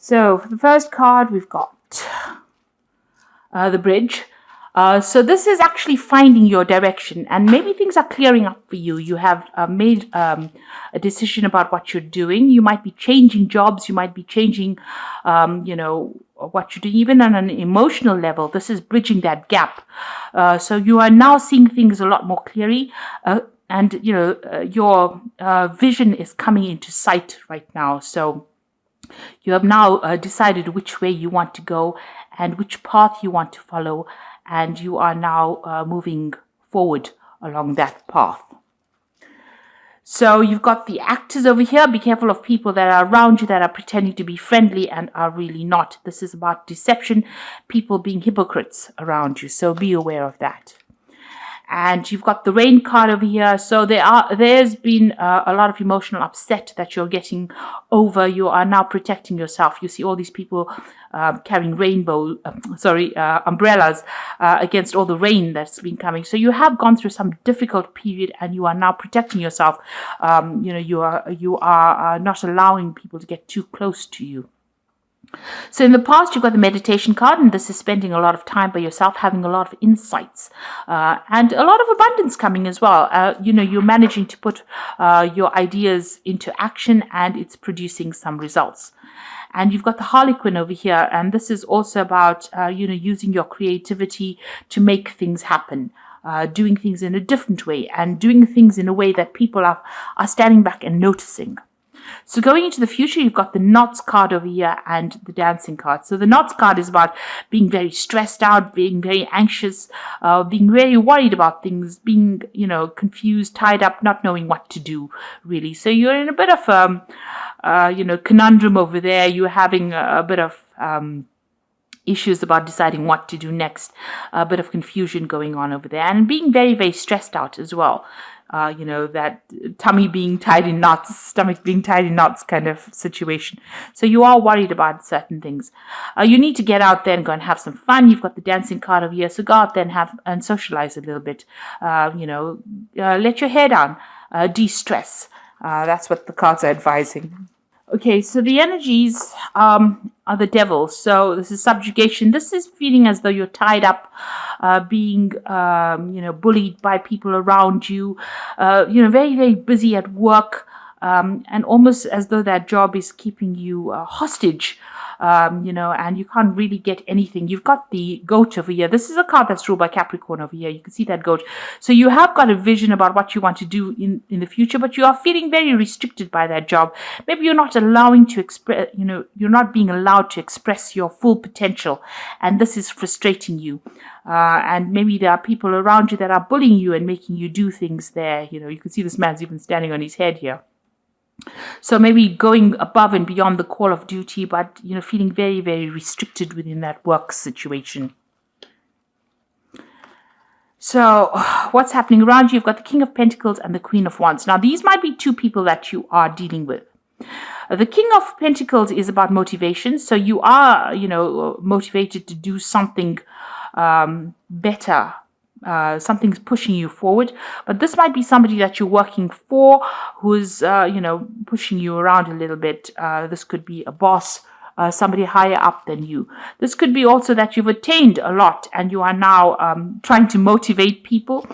So for the first card, we've got the bridge. So this is actually finding your direction, and maybe things are clearing up for you. You have made a decision about what you're doing. You might be changing jobs. You might be changing, what you're doing, even on an emotional level. This is bridging that gap. So you are now seeing things a lot more clearly. And your vision is coming into sight right now. So you have now decided which way you want to go and which path you want to follow, and you are now moving forward along that path. So you've got the actors over here. Be careful of people that are around you that are pretending to be friendly and are really not. This is about deception, people being hypocrites around you. So be aware of that. And you've got the rain card over here. So there's been a lot of emotional upset that you're getting over. You are now protecting yourself. You see all these people carrying umbrellas against all the rain that's been coming. So you have gone through some difficult period, and you are now protecting yourself. You are not allowing people to get too close to you. So in the past, you've got the meditation card, and this is spending a lot of time by yourself, having a lot of insights and a lot of abundance coming as well. You're managing to put your ideas into action, and it's producing some results. And you've got the Harlequin over here, and this is also about, using your creativity to make things happen. Doing things in a different way, and doing things in a way that people are standing back and noticing. So going into the future, you've got the knots card over here and the dancing card. So the knots card is about being very stressed out, being very anxious, being very worried about things, being, confused, tied up, not knowing what to do, really. So you're in a bit of, conundrum over there. You're having a bit of issues about deciding what to do next, a bit of confusion going on over there, and being very, very stressed out as well. That tummy being tied in knots, stomach being tied in knots kind of situation. So you are worried about certain things. You need to get out there and go and have some fun. You've got the dancing card over here. So go out there and socialize a little bit. Let your hair down. De-stress. That's what the cards are advising. Okay, so the energies are the devil. So this is subjugation. This is feeling as though you're tied up, being, bullied by people around you, very, very busy at work, and almost as though that job is keeping you hostage. And you can't really get anything. You've got the goat over here. This is a card that's ruled by Capricorn over here. You can see that goat. So you have got a vision about what you want to do in the future, but you are feeling very restricted by that job. Maybe you're not allowing to express, you're not being allowed to express your full potential, and this is frustrating you. And maybe there are people around you that are bullying you and making you do things there. You can see this man's even standing on his head here. So maybe going above and beyond the call of duty, but, feeling very, very restricted within that work situation. So what's happening around you? You've got the King of Pentacles and the Queen of Wands. Now, these might be two people that you are dealing with. The King of Pentacles is about motivation. So you are, motivated to do something better. Something's pushing you forward, but this might be somebody that you're working for who's, pushing you around a little bit. This could be a boss, somebody higher up than you. This could be also that you've attained a lot and you are now trying to motivate people.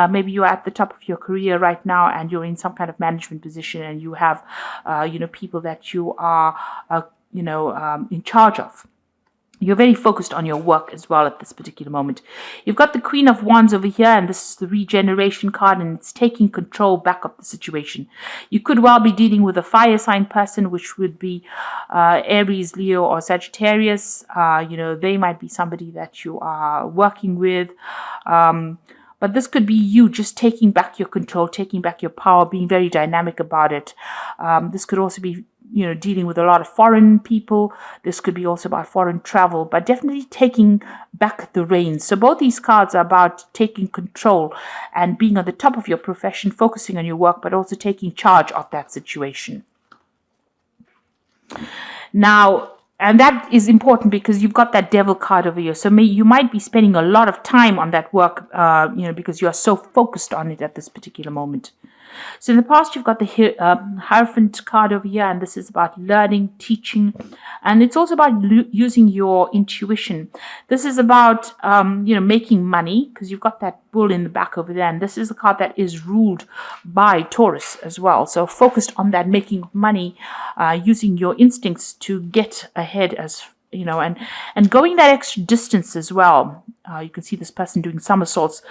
Maybe you're at the top of your career right now and you're in some kind of management position, and you have, people that you are, in charge of. You're very focused on your work as well at this particular moment. You've got the Queen of Wands over here, and this is the regeneration card, and it's taking control back of the situation. You could well be dealing with a fire sign person, which would be Aries, Leo, or Sagittarius. They might be somebody that you are working with. But this could be you just taking back your control, taking back your power, being very dynamic about it. This could also be dealing with a lot of foreign people. This could be also about foreign travel, but definitely taking back the reins. So both these cards are about taking control and being on the top of your profession, focusing on your work, but also taking charge of that situation. Now, and that is important because you've got that devil card over here. So you might be spending a lot of time on that work, because you are so focused on it at this particular moment. So in the past, you've got the Hierophant card over here, and this is about learning, teaching, and it's also about using your intuition. This is about, making money, because you've got that bull in the back over there, and this is a card that is ruled by Taurus as well. So focused on that making money, using your instincts to get ahead, as and going that extra distance as well. You can see this person doing somersaults,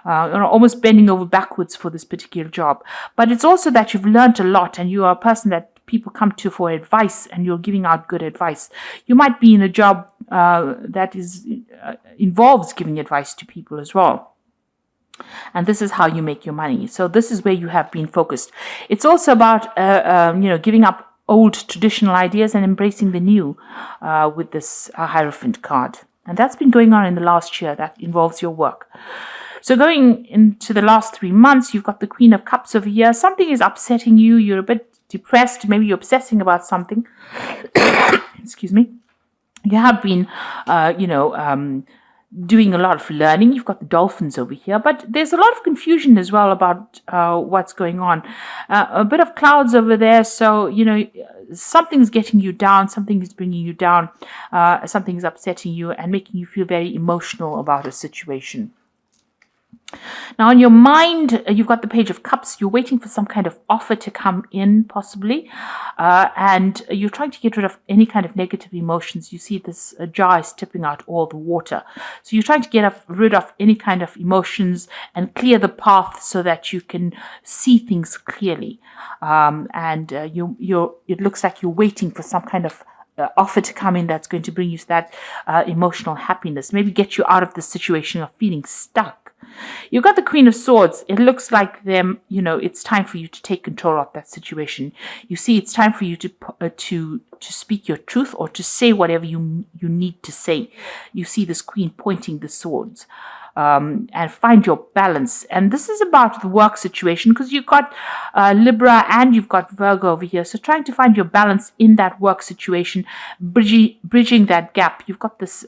almost bending over backwards for this particular job. But it's also that you've learned a lot, and you are a person that people come to for advice, and you're giving out good advice. You might be in a job that involves giving advice to people as well. And this is how you make your money. So this is where you have been focused. It's also about, giving up old traditional ideas and embracing the new with this Hierophant card. And that's been going on in the last year. That involves your work. So going into the last 3 months, you've got the Queen of Cups over here. Something is upsetting you. You're a bit depressed. Maybe you're obsessing about something. Excuse me. You have been, doing a lot of learning. You've got the dolphins over here, but there's a lot of confusion as well about what's going on. A bit of clouds over there, so something's getting you down, something is bringing you down, something is upsetting you and making you feel very emotional about a situation. Now, in your mind, you've got the Page of Cups. You're waiting for some kind of offer to come in, possibly, and you're trying to get rid of any kind of negative emotions. You see this jar is tipping out all the water. So you're trying to get rid of any kind of emotions and clear the path so that you can see things clearly. It looks like you're waiting for some kind of offer to come in that's going to bring you to that emotional happiness, maybe get you out of the situation of feeling stuck. You've got the Queen of Swords. It looks like it's time for you to take control of that situation. You see, it's time for you to speak your truth, or to say whatever you need to say. You see this Queen pointing the swords. And find your balance. And this is about the work situation, because you've got Libra and you've got Virgo over here. So trying to find your balance in that work situation, bridging that gap. You've got this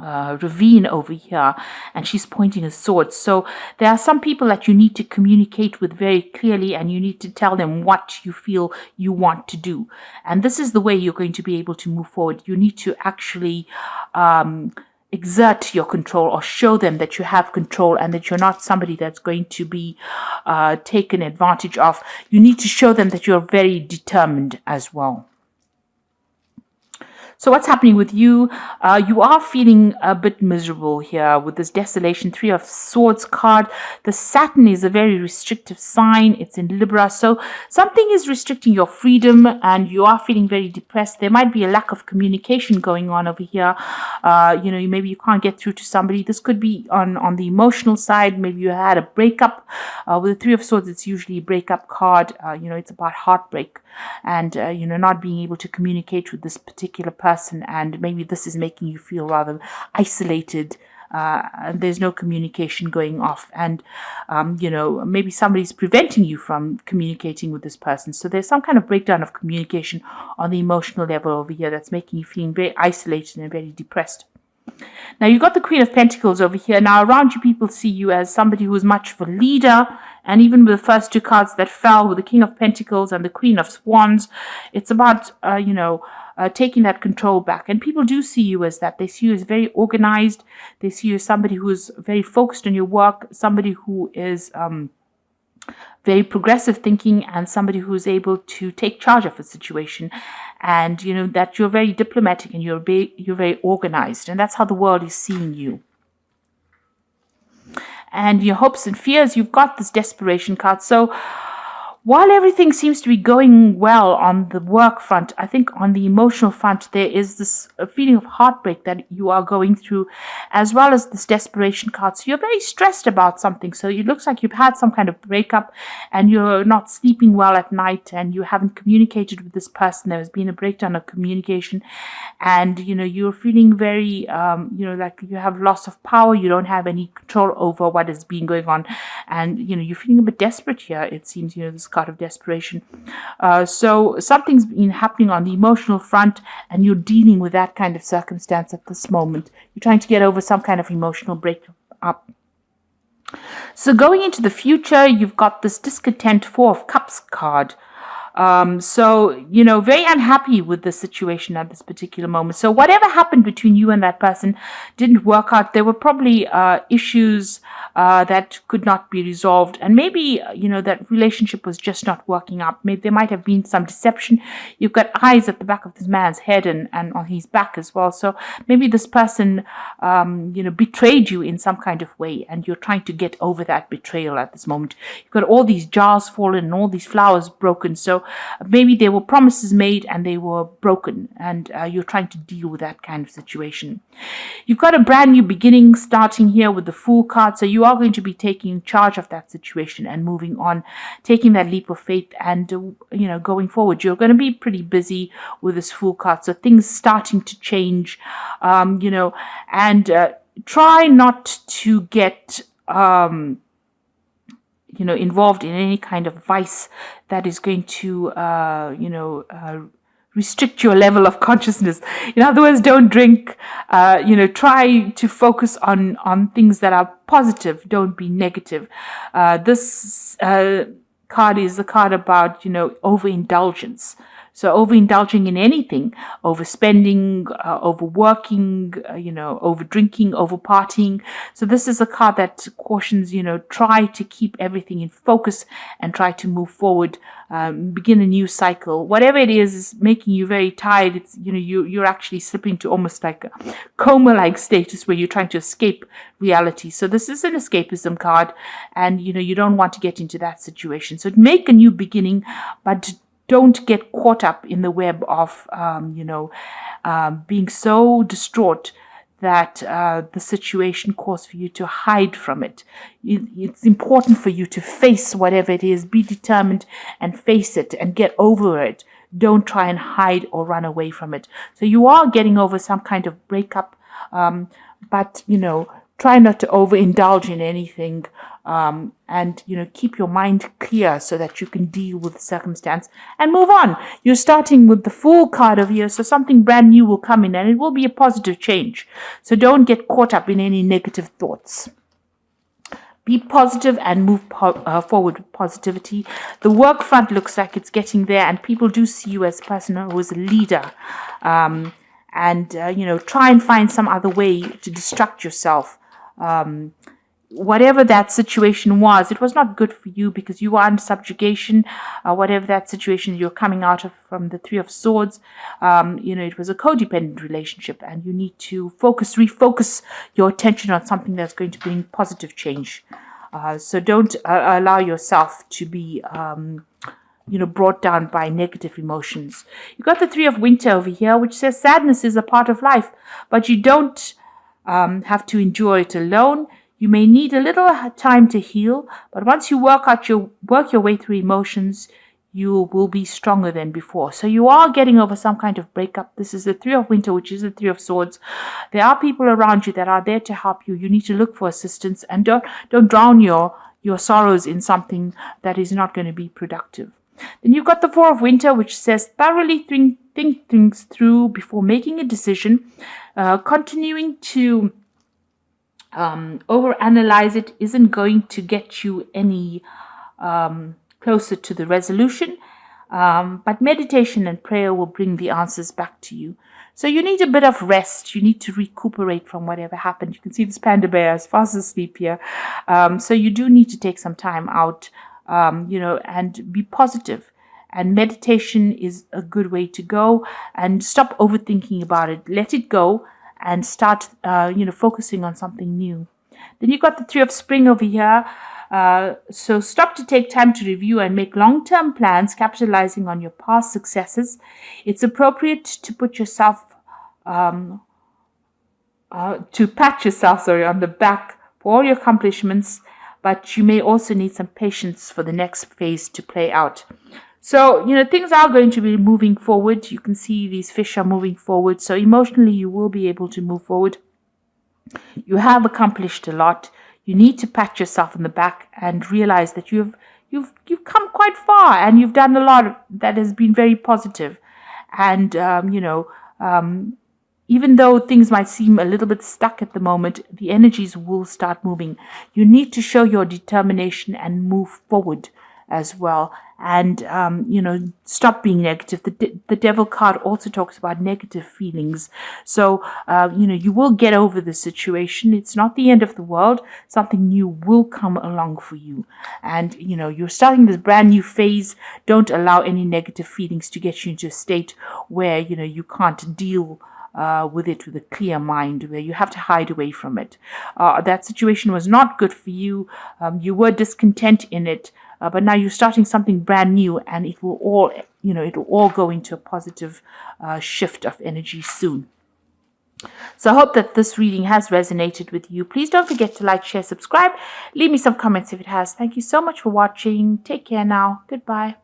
ravine over here, and she's pointing a sword. So there are some people that you need to communicate with very clearly, and you need to tell them what you feel you want to do. And this is the way you're going to be able to move forward. You need to actually exert your control, or show them that you have control and that you're not somebody that's going to be taken advantage of. You need to show them that you're very determined as well. So what's happening with you? You are feeling a bit miserable here with this Desolation, Three of Swords card. The Saturn is a very restrictive sign. It's in Libra. So something is restricting your freedom, and you are feeling very depressed. There might be a lack of communication going on over here. Maybe you can't get through to somebody. This could be on the emotional side. Maybe you had a breakup. With the Three of Swords, it's usually a breakup card. It's about heartbreak, and not being able to communicate with this particular person, and maybe this is making you feel rather isolated, and there's no communication going off, and maybe somebody's preventing you from communicating with this person. So there's some kind of breakdown of communication on the emotional level over here that's making you feeling very isolated and very depressed. Now, you've got the Queen of Pentacles over here. Now, around you, people see you as somebody who is much of a leader. And even with the first two cards that fell, with the King of Pentacles and the Queen of Wands, it's about, taking that control back. And people do see you as that. They see you as very organized. They see you as somebody who is very focused on your work, somebody who is very progressive thinking, and somebody who is able to take charge of a situation. And that you're very diplomatic, and you're very organized, and that's how the world is seeing you. And your hopes and fears, you've got this Desperation card. So while everything seems to be going well on the work front, I think on the emotional front, there is this feeling of heartbreak that you are going through, as well as this Desperation card. So you're very stressed about something. So it looks like you've had some kind of breakup, and you're not sleeping well at night, and you haven't communicated with this person. There has been a breakdown of communication, and you're feeling very like you have loss of power. You don't have any control over what is being going on, and you're feeling a bit desperate here. It seems this card of desperation. So something's been happening on the emotional front, and you're dealing with that kind of circumstance at this moment. You're trying to get over some kind of emotional breakup. So going into the future, you've got this discontent Four of Cups card. So, very unhappy with the situation at this particular moment. So whatever happened between you and that person didn't work out. There were probably issues that could not be resolved. And maybe, that relationship was just not working out. Maybe there might have been some deception. You've got eyes at the back of this man's head and on his back as well. So maybe this person, betrayed you in some kind of way, and you're trying to get over that betrayal at this moment. You've got all these jars fallen and all these flowers broken. So maybe there were promises made and they were broken, and you're trying to deal with that kind of situation. You've got a brand new beginning starting here with the Fool card. So you are going to be taking charge of that situation and moving on, taking that leap of faith and, going forward. You're going to be pretty busy with this Fool card. So things starting to change, and try not to get involved in any kind of vice that is going to, restrict your level of consciousness. In other words, don't drink. Try to focus on things that are positive. Don't be negative. This card is a card about overindulgence. So overindulging in anything, overspending, overworking, over drinking, over partying. So this is a card that cautions, try to keep everything in focus and try to move forward, begin a new cycle. Whatever it is making you very tired, it's, you're actually slipping to almost like a coma-like status where you're trying to escape reality. So this is an escapism card, and, you don't want to get into that situation. So make a new beginning, but don't get caught up in the web of, being so distraught that the situation calls for you to hide from it. It's important for you to face whatever it is, be determined and face it and get over it. Don't try and hide or run away from it. So you are getting over some kind of breakup, but, try not to overindulge in anything, and, keep your mind clear so that you can deal with the circumstance and move on. You're starting with the Fool card over here, so something brand new will come in and it will be a positive change. So don't get caught up in any negative thoughts. Be positive and move forward with positivity. The work front looks like it's getting there, and people do see you as a person who is a leader. And try and find some other way to distract yourself. Whatever that situation was, it was not good for you because you were under subjugation. Whatever that situation you're coming out of from the Three of Swords, it was a codependent relationship, and you need to refocus your attention on something that's going to bring positive change. So don't allow yourself to be brought down by negative emotions. You've got the Three of Winter over here, which says sadness is a part of life, but you don't have to endure it alone. You may need a little time to heal, but once you work your way through emotions, you will be stronger than before. So you are getting over some kind of breakup. This is the Three of Winter, which is the Three of Swords. There are people around you that are there to help you. You need to look for assistance, and don't drown your sorrows in something that is not going to be productive. Then you've got the Four of Winter, which says thoroughly think things through before making a decision. Continuing to overanalyze it isn't going to get you any closer to the resolution, but meditation and prayer will bring the answers back to you. So you need a bit of rest. You need to recuperate from whatever happened. You can see this panda bear is fast asleep here. So you do need to take some time out, and be positive. And meditation is a good way to go, and stop overthinking about it. Let it go and start, focusing on something new. Then you've got the Three of Spring over here. So stop to take time to review and make long-term plans, capitalizing on your past successes. It's appropriate to put yourself, to pat yourself, on the back for all your accomplishments, but you may also need some patience for the next phase to play out. So, things are going to be moving forward. You can see these fish are moving forward. So emotionally, you will be able to move forward. You have accomplished a lot. You need to pat yourself on the back and realize that you've come quite far, and you've done a lot that has been very positive. And, even though things might seem a little bit stuck at the moment, the energies will start moving. You need to show your determination and move forward as well. And, stop being negative. The devil card also talks about negative feelings. So, you will get over the situation. It's not the end of the world. Something new will come along for you. And, you're starting this brand new phase. Don't allow any negative feelings to get you into a state where, you can't deal with it with a clear mind, where you have to hide away from it. That situation was not good for you. You were discontent in it, but now you're starting something brand new, and it will all go into a positive shift of energy soon. So I hope that this reading has resonated with you. Please don't forget to like, share, subscribe. Leave me some comments if it has. Thank you so much for watching. Take care now. Goodbye.